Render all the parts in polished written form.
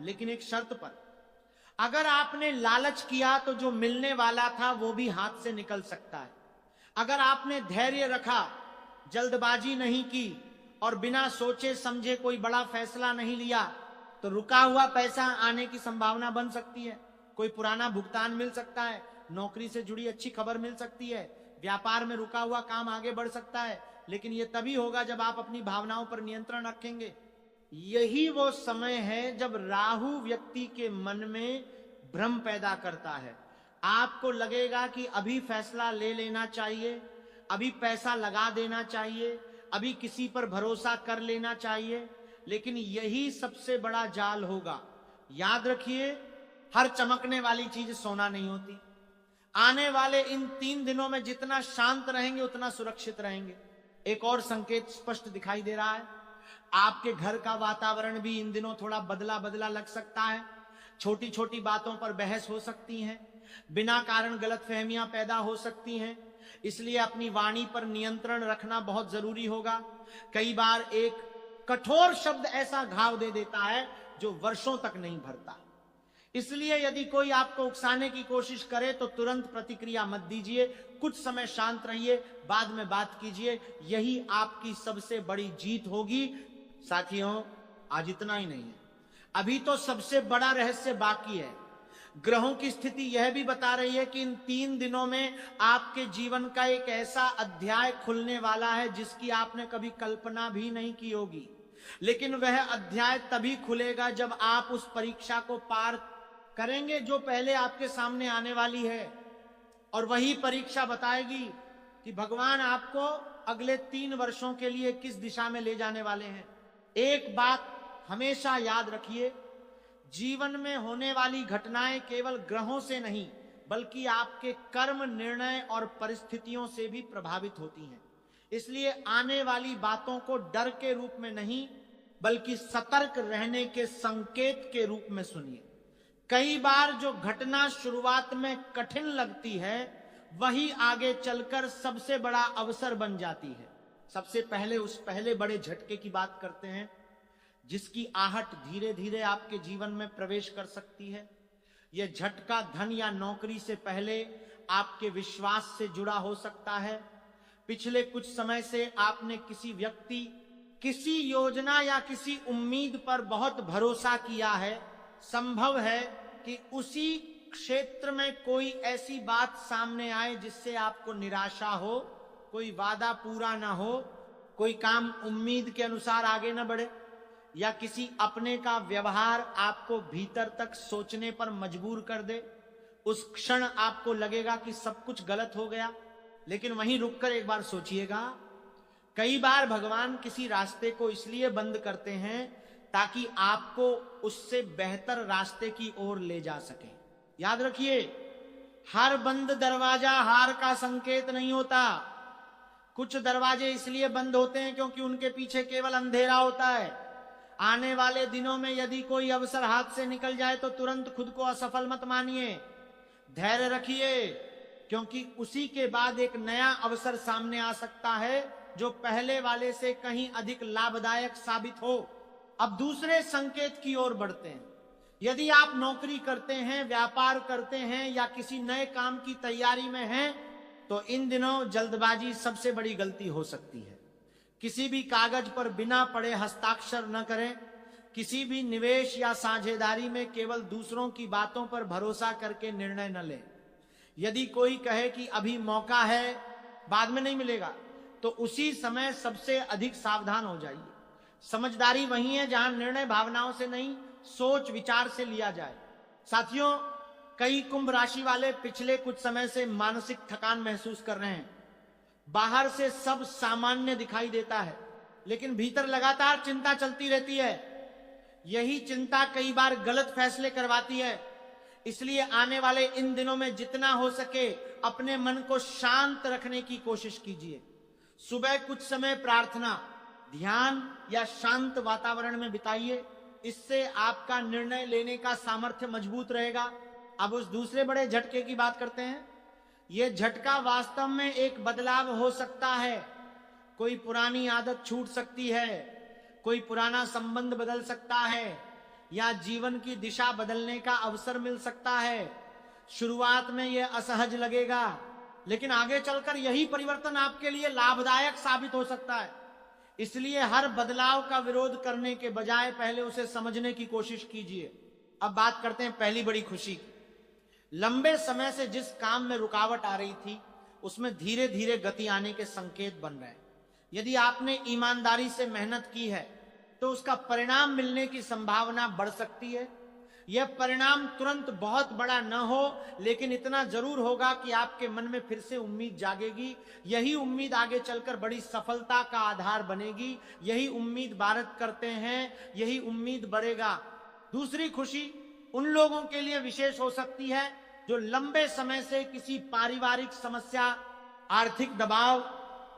लेकिन एक शर्त पर। अगर आपने लालच किया तो जो मिलने वाला था वो भी हाथ से निकल सकता है। अगर आपने धैर्य रखा, जल्दबाजी नहीं की और बिना सोचे समझे कोई बड़ा फैसला नहीं लिया, तो रुका हुआ पैसा आने की संभावना बन सकती है। कोई पुराना भुगतान मिल सकता है, नौकरी से जुड़ी अच्छी खबर मिल सकती है, व्यापार में रुका हुआ काम आगे बढ़ सकता है। लेकिन यह तभी होगा जब आप अपनी भावनाओं पर नियंत्रण रखेंगे। यही वो समय है जब राहु व्यक्ति के मन में भ्रम पैदा करता है। आपको लगेगा कि अभी फैसला ले लेना चाहिए, अभी पैसा लगा देना चाहिए, अभी किसी पर भरोसा कर लेना चाहिए, लेकिन यही सबसे बड़ा जाल होगा। याद रखिए, हर चमकने वाली चीज सोना नहीं होती। आने वाले इन 3 दिनों में जितना शांत रहेंगे उतना सुरक्षित रहेंगे। एक और संकेत स्पष्ट दिखाई दे रहा है, आपके घर का वातावरण भी इन दिनों थोड़ा बदला बदला लग सकता है। छोटी छोटी बातों पर बहस हो सकती है, बिना कारण गलतफहमियां पैदा हो सकती हैं। इसलिए अपनी वाणी पर नियंत्रण रखना बहुत जरूरी होगा। कई बार एक कठोर शब्द ऐसा घाव दे देता है जो वर्षों तक नहीं भरता। इसलिए यदि कोई आपको उकसाने की कोशिश करे तो तुरंत प्रतिक्रिया मत दीजिए, कुछ समय शांत रहिए, बाद में बात कीजिए। यही आपकी सबसे बड़ी जीत होगी। साथियों, आज इतना ही नहीं है, अभी तो सबसे बड़ा रहस्य बाकी है। ग्रहों की स्थिति यह भी बता रही है कि इन 3 दिनों में आपके जीवन का एक ऐसा अध्याय खुलने वाला है जिसकी आपने कभी कल्पना भी नहीं की होगी। लेकिन वह अध्याय तभी खुलेगा जब आप उस परीक्षा को पार करेंगे जो पहले आपके सामने आने वाली है। और वही परीक्षा बताएगी कि भगवान आपको अगले 3 वर्षों के लिए किस दिशा में ले जाने वाले हैं। एक बात हमेशा याद रखिए, जीवन में होने वाली घटनाएं केवल ग्रहों से नहीं बल्कि आपके कर्म, निर्णय और परिस्थितियों से भी प्रभावित होती हैं। इसलिए आने वाली बातों को डर के रूप में नहीं बल्कि सतर्क रहने के संकेत के रूप में सुनिए। कई बार जो घटना शुरुआत में कठिन लगती है वही आगे चलकर सबसे बड़ा अवसर बन जाती है। सबसे पहले उस पहले बड़े झटके की बात करते हैं जिसकी आहट धीरे धीरे आपके जीवन में प्रवेश कर सकती है। यह झटका धन या नौकरी से पहले आपके विश्वास से जुड़ा हो सकता है। पिछले कुछ समय से आपने किसी व्यक्ति, किसी योजना या किसी उम्मीद पर बहुत भरोसा किया है। संभव है कि उसी क्षेत्र में कोई ऐसी बात सामने आए जिससे आपको निराशा हो, कोई वादा पूरा ना हो, कोई काम उम्मीद के अनुसार आगे न बढ़े, या किसी अपने का व्यवहार आपको भीतर तक सोचने पर मजबूर कर दे। उस क्षण आपको लगेगा कि सब कुछ गलत हो गया, लेकिन वहीं रुककर एक बार सोचिएगा। कई बार भगवान किसी रास्ते को इसलिए बंद करते हैं ताकि आपको उससे बेहतर रास्ते की ओर ले जा सके। याद रखिए, हर बंद दरवाजा हार का संकेत नहीं होता। कुछ दरवाजे इसलिए बंद होते हैं क्योंकि उनके पीछे केवल अंधेरा होता है। आने वाले दिनों में यदि कोई अवसर हाथ से निकल जाए तो तुरंत खुद को असफल मत मानिए, धैर्य रखिए, क्योंकि उसी के बाद एक नया अवसर सामने आ सकता है जो पहले वाले से कहीं अधिक लाभदायक साबित हो। अब दूसरे संकेत की ओर बढ़ते हैं। यदि आप नौकरी करते हैं, व्यापार करते हैं या किसी नए काम की तैयारी में हैं, तो इन दिनों जल्दबाजी सबसे बड़ी गलती हो सकती है। किसी भी कागज पर बिना पढ़े हस्ताक्षर न करें। किसी भी निवेश या साझेदारी में केवल दूसरों की बातों पर भरोसा करके निर्णय न लें। यदि कोई कहे कि अभी मौका है, बाद में नहीं मिलेगा, तो उसी समय सबसे अधिक सावधान हो जाइए। समझदारी वही है जहां निर्णय भावनाओं से नहीं, सोच विचार से लिया जाए। साथियों, कई कुंभ राशि वाले पिछले कुछ समय से मानसिक थकान महसूस कर रहे हैं। बाहर से सब सामान्य दिखाई देता है, लेकिन भीतर लगातार चिंता चलती रहती है। यही चिंता कई बार गलत फैसले करवाती है। इसलिए आने वाले इन दिनों में जितना हो सके अपने मन को शांत रखने की कोशिश कीजिए। सुबह कुछ समय प्रार्थना, ध्यान या शांत वातावरण में बिताइए। इससे आपका निर्णय लेने का सामर्थ्य मजबूत रहेगा। अब उस दूसरे बड़े झटके की बात करते हैं। यह झटका वास्तव में एक बदलाव हो सकता है। कोई पुरानी आदत छूट सकती है, कोई पुराना संबंध बदल सकता है, या जीवन की दिशा बदलने का अवसर मिल सकता है। शुरुआत में यह असहज लगेगा, लेकिन आगे चलकर यही परिवर्तन आपके लिए लाभदायक साबित हो सकता है। इसलिए हर बदलाव का विरोध करने के बजाय पहले उसे समझने की कोशिश कीजिए। अब बात करते हैं पहली बड़ी खुशी की। लंबे समय से जिस काम में रुकावट आ रही थी, उसमें धीरे धीरे गति आने के संकेत बन रहे हैं। यदि आपने ईमानदारी से मेहनत की है तो उसका परिणाम मिलने की संभावना बढ़ सकती है। यह परिणाम तुरंत बहुत बड़ा न हो, लेकिन इतना जरूर होगा कि आपके मन में फिर से उम्मीद जागेगी। यही उम्मीद आगे चलकर बड़ी सफलता का आधार बनेगी। यही उम्मीद भारत करते हैं, यही उम्मीद बढ़ेगा। दूसरी खुशी उन लोगों के लिए विशेष हो सकती है जो लंबे समय से किसी पारिवारिक समस्या, आर्थिक दबाव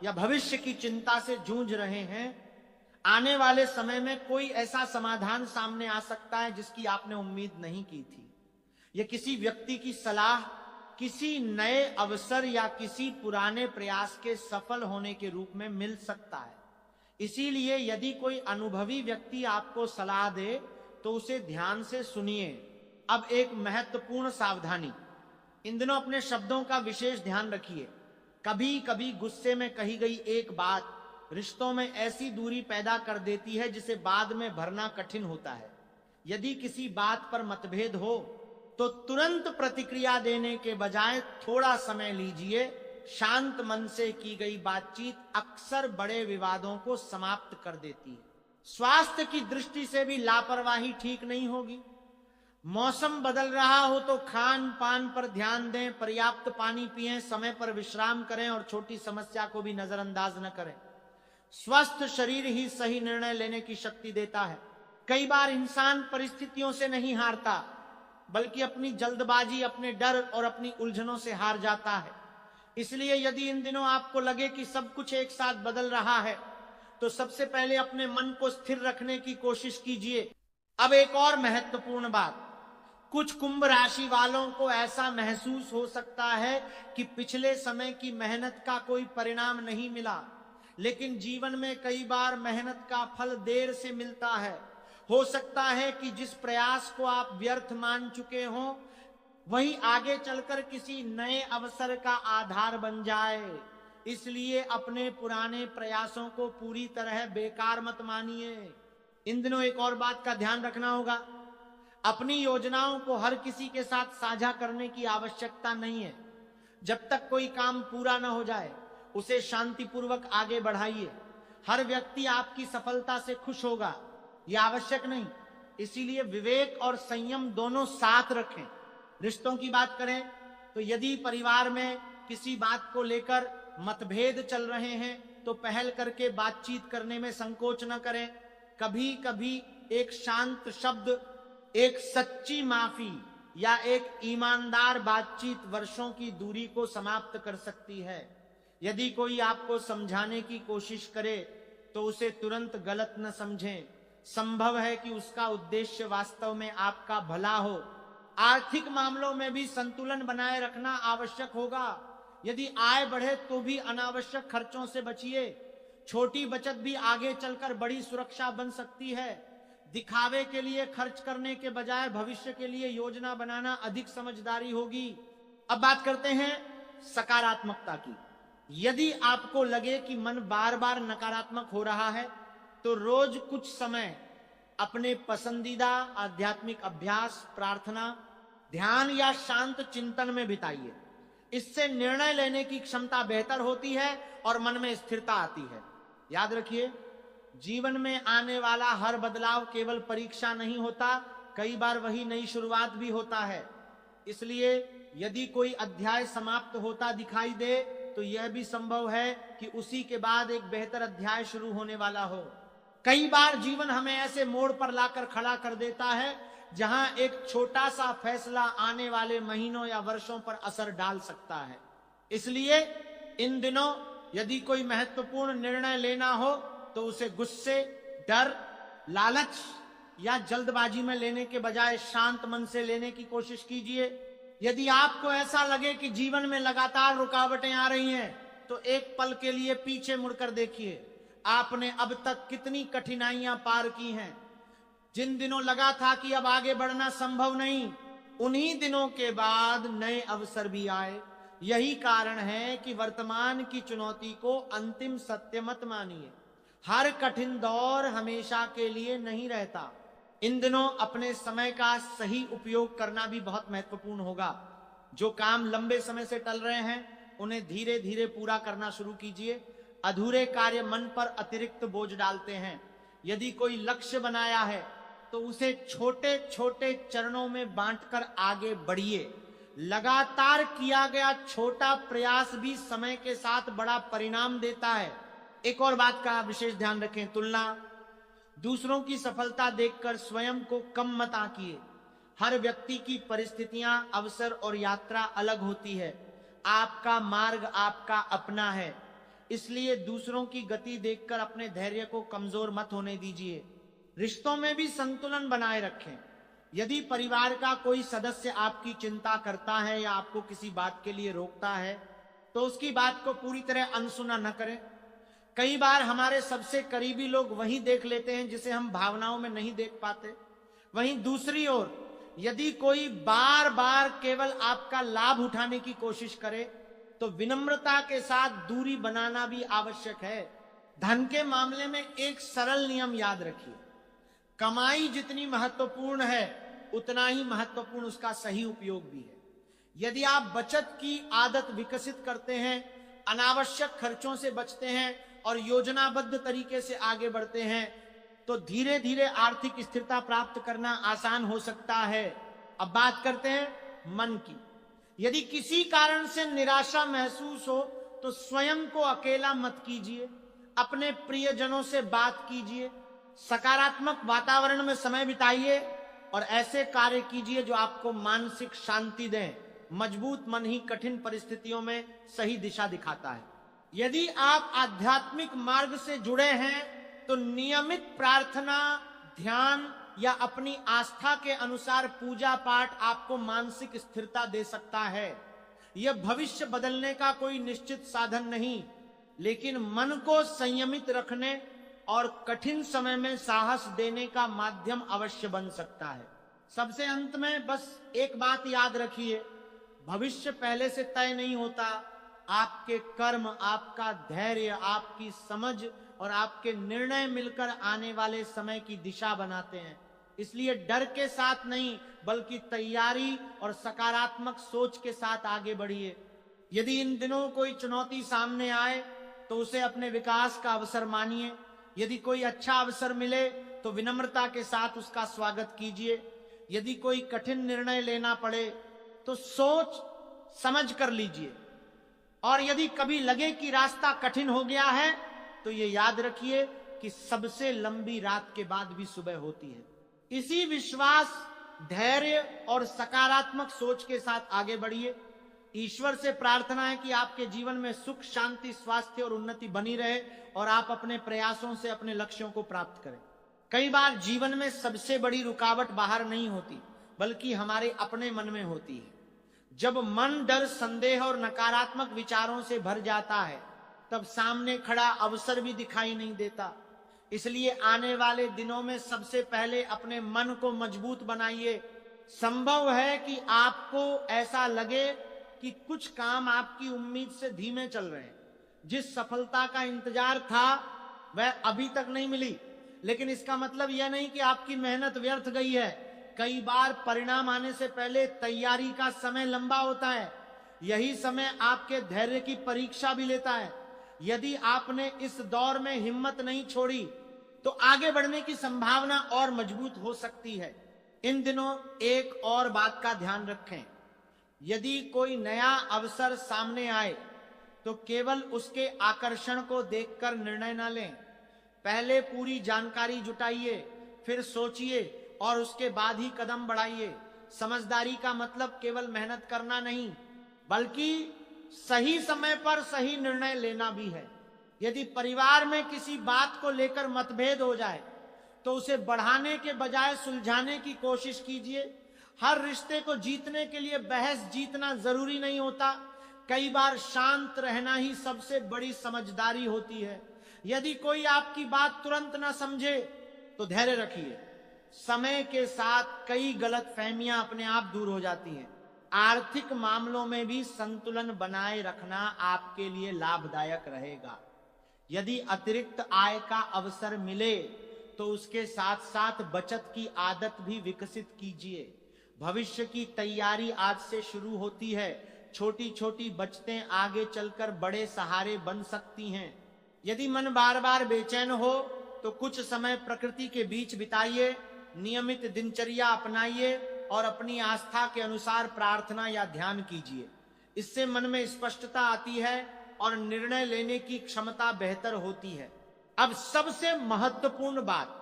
या भविष्य की चिंता से जूझ रहे हैं। आने वाले समय में कोई ऐसा समाधान सामने आ सकता है जिसकी आपने उम्मीद नहीं की थी। यह किसी व्यक्ति की सलाह, किसी नए अवसर या किसी पुराने प्रयास के सफल होने के रूप में मिल सकता है। इसीलिए यदि कोई अनुभवी व्यक्ति आपको सलाह दे तो उसे ध्यान से सुनिए। अब एक महत्वपूर्ण सावधानी, इन दिनों अपने शब्दों का विशेष ध्यान रखिए। कभी कभी गुस्से में कही गई एक बात रिश्तों में ऐसी दूरी पैदा कर देती है जिसे बाद में भरना कठिन होता है। यदि किसी बात पर मतभेद हो तो तुरंत प्रतिक्रिया देने के बजाय थोड़ा समय लीजिए। शांत मन से की गई बातचीत अक्सर बड़े विवादों को समाप्त कर देती है। स्वास्थ्य की दृष्टि से भी लापरवाही ठीक नहीं होगी। मौसम बदल रहा हो तो खान पान पर ध्यान दें, पर्याप्त पानी पिएं, समय पर विश्राम करें और छोटी समस्या को भी नजरअंदाज न करें। स्वस्थ शरीर ही सही निर्णय लेने की शक्ति देता है। कई बार इंसान परिस्थितियों से नहीं हारता, बल्कि अपनी जल्दबाजी, अपने डर और अपनी उलझनों से हार जाता है। इसलिए यदि इन दिनों आपको लगे कि सब कुछ एक साथ बदल रहा है तो सबसे पहले अपने मन को स्थिर रखने की कोशिश कीजिए। अब एक और महत्वपूर्ण बात, कुछ कुंभ राशि वालों को ऐसा महसूस हो सकता है कि पिछले समय की मेहनत का कोई परिणाम नहीं मिला, लेकिन जीवन में कई बार मेहनत का फल देर से मिलता है। हो सकता है कि जिस प्रयास को आप व्यर्थ मान चुके हों, वही आगे चलकर किसी नए अवसर का आधार बन जाए। इसलिए अपने पुराने प्रयासों को पूरी तरह बेकार मत मानिए। इन दिनों एक और बात का ध्यान रखना होगा, अपनी योजनाओं को हर किसी के साथ साझा करने की आवश्यकता नहीं है। जब तक कोई काम पूरा न हो जाए उसे शांतिपूर्वक आगे बढ़ाइए। हर व्यक्ति आपकी सफलता से खुश होगा, यह आवश्यक नहीं। इसीलिए विवेक और संयम दोनों साथ रखें। रिश्तों की बात करें तो यदि परिवार में किसी बात को लेकर मतभेद चल रहे हैं तो पहल करके बातचीत करने में संकोच न करें। कभी कभी एक शांत शब्द, एक सच्ची माफी या एक ईमानदार बातचीत वर्षों की दूरी को समाप्त कर सकती है। यदि कोई आपको समझाने की कोशिश करे तो उसे तुरंत गलत न समझें। संभव है कि उसका उद्देश्य वास्तव में आपका भला हो। आर्थिक मामलों में भी संतुलन बनाए रखना आवश्यक होगा। यदि आय बढ़े तो भी अनावश्यक खर्चों से बचिए। छोटी बचत भी आगे चलकर बड़ी सुरक्षा बन सकती है। दिखावे के लिए खर्च करने के बजाय भविष्य के लिए योजना बनाना अधिक समझदारी होगी। अब बात करते हैं सकारात्मकता की। यदि आपको लगे कि मन बार बार नकारात्मक हो रहा है तो रोज कुछ समय अपने पसंदीदा आध्यात्मिक अभ्यास, प्रार्थना, ध्यान या शांत चिंतन में बिताइए। इससे निर्णय लेने की क्षमता बेहतर होती है और मन में स्थिरता आती है। याद रखिए, जीवन में आने वाला हर बदलाव केवल परीक्षा नहीं होता, कई बार वही नई शुरुआत भी होता है। इसलिए यदि कोई अध्याय समाप्त होता दिखाई दे तो यह भी संभव है कि उसी के बाद एक बेहतर अध्याय शुरू होने वाला हो। कई बार जीवन हमें ऐसे मोड़ पर लाकर खड़ा कर देता है जहां एक छोटा सा फैसला आने वाले महीनों या वर्षों पर असर डाल सकता है। इसलिए इन दिनों यदि कोई महत्वपूर्ण निर्णय लेना हो तो उसे गुस्से, डर, लालच या जल्दबाजी में लेने के बजाय शांत मन से लेने की कोशिश कीजिए। यदि आपको ऐसा लगे कि जीवन में लगातार रुकावटें आ रही हैं तो एक पल के लिए पीछे मुड़कर देखिए। आपने अब तक कितनी कठिनाइयां पार की हैं। जिन दिनों लगा था कि अब आगे बढ़ना संभव नहीं, उन्हीं दिनों के बाद नए अवसर भी आए। यही कारण है कि वर्तमान की चुनौती को अंतिम सत्य मत मानिए। हर कठिन दौर हमेशा के लिए नहीं रहता। इन दिनों अपने समय का सही उपयोग करना भी बहुत महत्वपूर्ण होगा। जो काम लंबे समय से टल रहे हैं उन्हें धीरे धीरे पूरा करना शुरू कीजिए। अधूरे कार्य मन पर अतिरिक्त बोझ डालते हैं। यदि कोई लक्ष्य बनाया है तो उसे छोटे छोटे चरणों में बांटकर आगे बढ़िए। लगातार किया गया छोटा प्रयास भी समय के साथ बड़ा परिणाम देता है। एक और बात का विशेष ध्यान रखें, तुलना। दूसरों की सफलता देखकर स्वयं को कम मत आंकिए। हर व्यक्ति की परिस्थितियां, अवसर और यात्रा अलग होती है। आपका मार्ग आपका अपना है, इसलिए दूसरों की गति देखकर अपने धैर्य को कमजोर मत होने दीजिए। रिश्तों में भी संतुलन बनाए रखें। यदि परिवार का कोई सदस्य आपकी चिंता करता है या आपको किसी बात के लिए रोकता है तो उसकी बात को पूरी तरह अनसुना न करें। कई बार हमारे सबसे करीबी लोग वही देख लेते हैं जिसे हम भावनाओं में नहीं देख पाते। वहीं दूसरी ओर यदि कोई बार बार केवल आपका लाभ उठाने की कोशिश करे तो विनम्रता के साथ दूरी बनाना भी आवश्यक है। धन के मामले में एक सरल नियम याद रखिए, कमाई जितनी महत्वपूर्ण है उतना ही महत्वपूर्ण उसका सही उपयोग भी है। यदि आप बचत की आदत विकसित करते हैं, अनावश्यक खर्चों से बचते हैं और योजनाबद्ध तरीके से आगे बढ़ते हैं तो धीरे धीरे आर्थिक स्थिरता प्राप्त करना आसान हो सकता है। अब बात करते हैं मन की। यदि किसी कारण से निराशा महसूस हो तो स्वयं को अकेला मत कीजिए। अपने प्रियजनों से बात कीजिए, सकारात्मक वातावरण में समय बिताइए और ऐसे कार्य कीजिए जो आपको मानसिक शांति दें। मजबूत मन ही कठिन परिस्थितियों में सही दिशा दिखाता है। यदि आप आध्यात्मिक मार्ग से जुड़े हैं तो नियमित प्रार्थना, ध्यान या अपनी आस्था के अनुसार पूजा पाठ आपको मानसिक स्थिरता दे सकता है। यह भविष्य बदलने का कोई निश्चित साधन नहीं, लेकिन मन को संयमित रखने और कठिन समय में साहस देने का माध्यम अवश्य बन सकता है। सबसे अंत में बस एक बात याद रखिए, भविष्य पहले से तय नहीं होता। आपके कर्म, आपका धैर्य, आपकी समझ और आपके निर्णय मिलकर आने वाले समय की दिशा बनाते हैं। इसलिए डर के साथ नहीं बल्कि तैयारी और सकारात्मक सोच के साथ आगे बढ़िए। यदि इन दिनों कोई चुनौती सामने आए तो उसे अपने विकास का अवसर मानिए। यदि कोई अच्छा अवसर मिले तो विनम्रता के साथ उसका स्वागत कीजिए। यदि कोई कठिन निर्णय लेना पड़े तो सोच समझ कर लीजिए। और यदि कभी लगे कि रास्ता कठिन हो गया है तो ये याद रखिए कि सबसे लंबी रात के बाद भी सुबह होती है। इसी विश्वास, धैर्य और सकारात्मक सोच के साथ आगे बढ़िए। ईश्वर से प्रार्थना है कि आपके जीवन में सुख, शांति, स्वास्थ्य और उन्नति बनी रहे और आप अपने प्रयासों से अपने लक्ष्यों को प्राप्त करें। कई बार जीवन में सबसे बड़ी रुकावट बाहर नहीं होती बल्कि हमारे अपने मन में होती है। जब मन डर, संदेह और नकारात्मक विचारों से भर जाता है तब सामने खड़ा अवसर भी दिखाई नहीं देता। इसलिए आने वाले दिनों में सबसे पहले अपने मन को मजबूत बनाइए। संभव है कि आपको ऐसा लगे कि कुछ काम आपकी उम्मीद से धीमे चल रहे हैं। जिस सफलता का इंतजार था वह अभी तक नहीं मिली, लेकिन इसका मतलब यह नहीं कि आपकी मेहनत व्यर्थ गई है। कई बार परिणाम आने से पहले तैयारी का समय लंबा होता है। यही समय आपके धैर्य की परीक्षा भी लेता है। यदि आपने इस दौर में हिम्मत नहीं छोड़ी तो आगे बढ़ने की संभावना और मजबूत हो सकती है। इन दिनों एक और बात का ध्यान रखें, यदि कोई नया अवसर सामने आए तो केवल उसके आकर्षण को देखकर निर्णय न लें। पहले पूरी जानकारी जुटाइए, फिर सोचिए और उसके बाद ही कदम बढ़ाइए। समझदारी का मतलब केवल मेहनत करना नहीं बल्कि सही समय पर सही निर्णय लेना भी है। यदि परिवार में किसी बात को लेकर मतभेद हो जाए तो उसे बढ़ाने के बजाय सुलझाने की कोशिश कीजिए। हर रिश्ते को जीतने के लिए बहस जीतना जरूरी नहीं होता। कई बार शांत रहना ही सबसे बड़ी समझदारी होती है। यदि कोई आपकी बात तुरंत न समझे तो धैर्य रखिए, समय के साथ कई गलत फहमियां अपने आप दूर हो जाती हैं। आर्थिक मामलों में भी संतुलन बनाए रखना आपके लिए लाभदायक रहेगा। यदि अतिरिक्त आय का अवसर मिले तो उसके साथ साथ बचत की आदत भी विकसित कीजिए। भविष्य की तैयारी आज से शुरू होती है। छोटी छोटी बचतें आगे चलकर बड़े सहारे बन सकती हैं। यदि मन बार बार बेचैन हो तो कुछ समय प्रकृति के बीच बिताइए, नियमित दिनचर्या अपनाइए और अपनी आस्था के अनुसार प्रार्थना या ध्यान कीजिए। इससे मन में स्पष्टता आती है और निर्णय लेने की क्षमता बेहतर होती है। अब सबसे महत्वपूर्ण बात,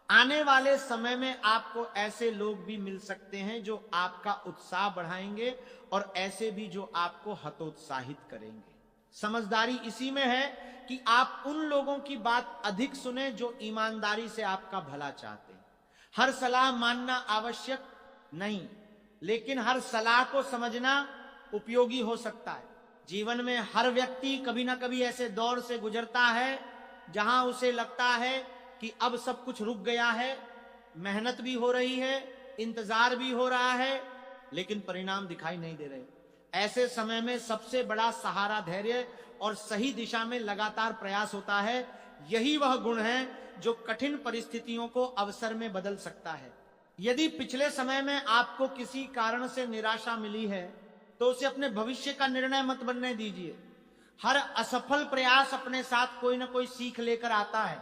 आने वाले समय में आपको ऐसे लोग भी मिल सकते हैं जो आपका उत्साह बढ़ाएंगे और ऐसे भी जो आपको हतोत्साहित करेंगे। समझदारी इसी में है कि आप उन लोगों की बात अधिक सुने जो ईमानदारी से आपका भला चाहते हैं। हर सलाह मानना आवश्यक नहीं, लेकिन हर सलाह को समझना उपयोगी हो सकता है। जीवन में हर व्यक्ति कभी ना कभी ऐसे दौर से गुजरता है जहां उसे लगता है कि अब सब कुछ रुक गया है, मेहनत भी हो रही है, इंतजार भी हो रहा है, लेकिन परिणाम दिखाई नहीं दे रहे। ऐसे समय में सबसे बड़ा सहारा धैर्य और सही दिशा में लगातार प्रयास होता है। यही वह गुण है जो कठिन परिस्थितियों को अवसर में बदल सकता है। यदि पिछले समय में आपको किसी कारण से निराशा मिली है तो उसे अपने भविष्य का निर्णय मत बनने दीजिए। हर असफल प्रयास अपने साथ कोई ना कोई सीख लेकर आता है।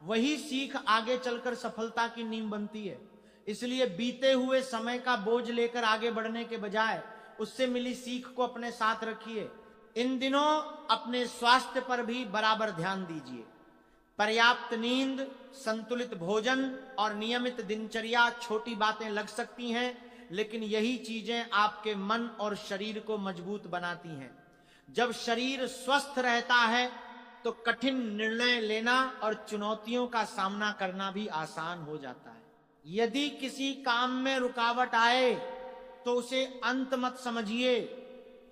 वही सीख आगे चलकर सफलता की नींव बनती है। इसलिए बीते हुए समय का बोझ लेकर आगे बढ़ने के बजाय उससे मिली सीख को अपने साथ रखिए। इन दिनों अपने स्वास्थ्य पर भी बराबर ध्यान दीजिए। पर्याप्त नींद, संतुलित भोजन और नियमित दिनचर्या छोटी बातें लग सकती हैं, लेकिन यही चीजें आपके मन और शरीर को मजबूत बनाती हैं। जब शरीर स्वस्थ रहता है तो कठिन निर्णय लेना और चुनौतियों का सामना करना भी आसान हो जाता है। यदि किसी काम में रुकावट आए तो उसे अंत मत समझिए।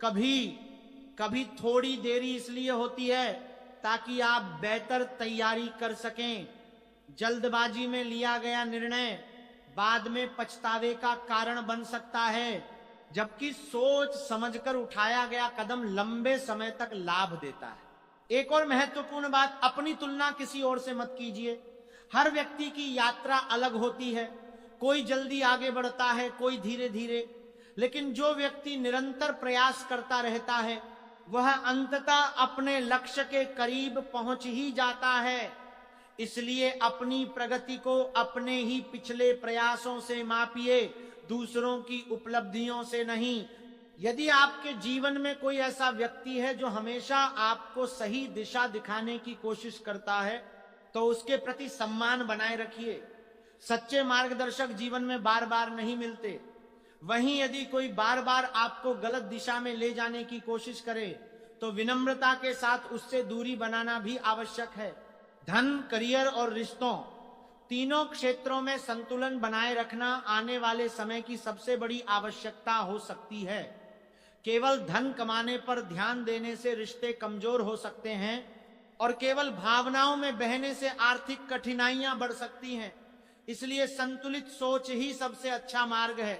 कभी थोड़ी देरी इसलिए होती है ताकि आप बेहतर तैयारी कर सकें। जल्दबाजी में लिया गया निर्णय बाद में पछतावे का कारण बन सकता है, जबकि सोच समझकर उठाया गया कदम लंबे समय तक लाभ देता है। एक और महत्वपूर्ण बात, अपनी तुलना किसी और से मत कीजिए। हर व्यक्ति की यात्रा अलग होती है। कोई जल्दी आगे बढ़ता है, कोई धीरे धीरे, लेकिन जो व्यक्ति निरंतर प्रयास करता रहता है वह अंततः अपने लक्ष्य के करीब पहुंच ही जाता है। इसलिए अपनी प्रगति को अपने ही पिछले प्रयासों से मापिए, दूसरों की उपलब्धियों से नहीं। यदि आपके जीवन में कोई ऐसा व्यक्ति है जो हमेशा आपको सही दिशा दिखाने की कोशिश करता है तो उसके प्रति सम्मान बनाए रखिए। सच्चे मार्गदर्शक जीवन में बार बार नहीं मिलते। वहीं यदि कोई बार बार आपको गलत दिशा में ले जाने की कोशिश करे तो विनम्रता के साथ उससे दूरी बनाना भी आवश्यक है। धन, करियर और रिश्तों, तीनों क्षेत्रों में संतुलन बनाए रखना आने वाले समय की सबसे बड़ी आवश्यकता हो सकती है। केवल धन कमाने पर ध्यान देने से रिश्ते कमजोर हो सकते हैं और केवल भावनाओं में बहने से आर्थिक कठिनाइयां बढ़ सकती हैं। इसलिए संतुलित सोच ही सबसे अच्छा मार्ग है।